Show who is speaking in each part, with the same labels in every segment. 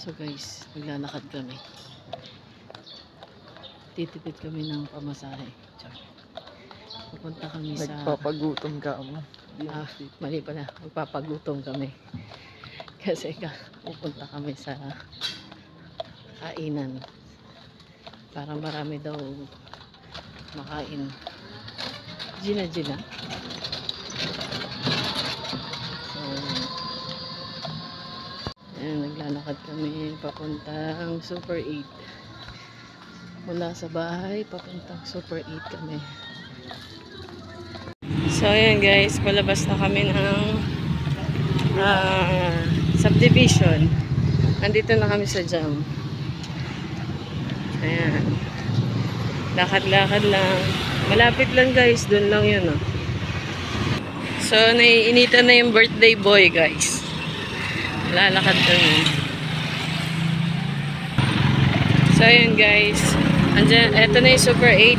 Speaker 1: So guys, maglalakad kami. Titipid kami ng pamasahe. Pupunta kami sa...
Speaker 2: Nagpapagutom ka mo.
Speaker 1: Mali pala. Magpapagutom kami. Kasi pupunta kami sa kainan. Para marami daw makain. Gina. So, ayan, naglalakad kami papuntang Super 8. Mula sa bahay, papuntang Super 8 kami. So, ayan guys, palabas na kami ng subdivision. Nandito na kami sa jam. Ayan. Lakad-lakad lang. Malapit lang guys, dun lang yun, oh. So, naiinitan na yung birthday boy, guys. Lalakad kami. So, ayan guys. Eto na yung Super 8.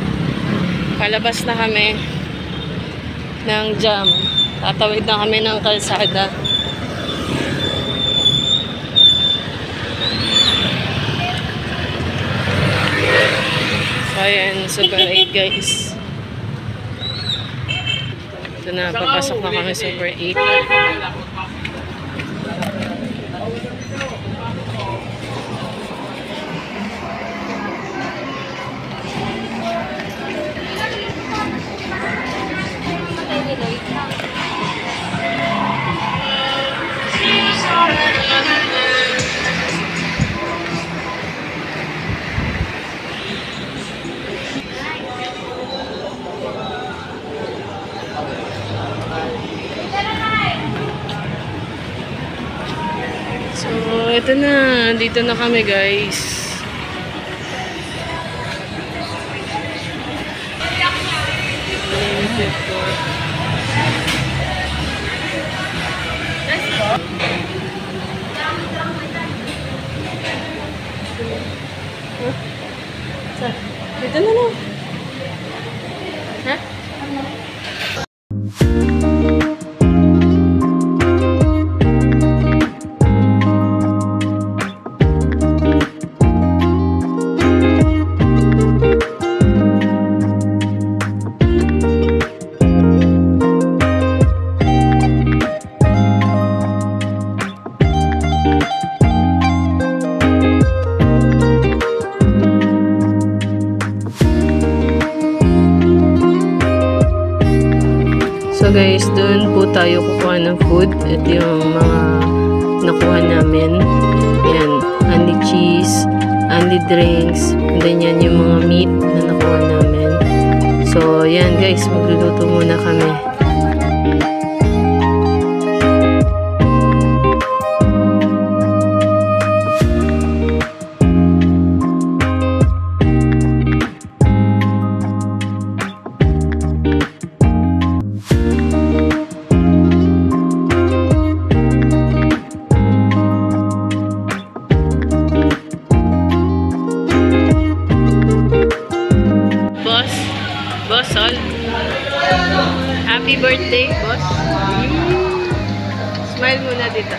Speaker 1: Palabas na kami ng jam. Tatawid na kami ng kalsada. So, ayan, Super 8 guys. Ito na, papasok na kami Super 8. So, ito na. Dito na kami, guys. Dito na lang. Ha? So guys, doon po tayo kukuha ng food. Ito yung mga nakuha namin. Yan, only cheese, only drinks, and then yan yung mga meat na nakuha namin. So yan guys, magluluto muna kami. Boss, all. Happy birthday, boss. Smile muna dito.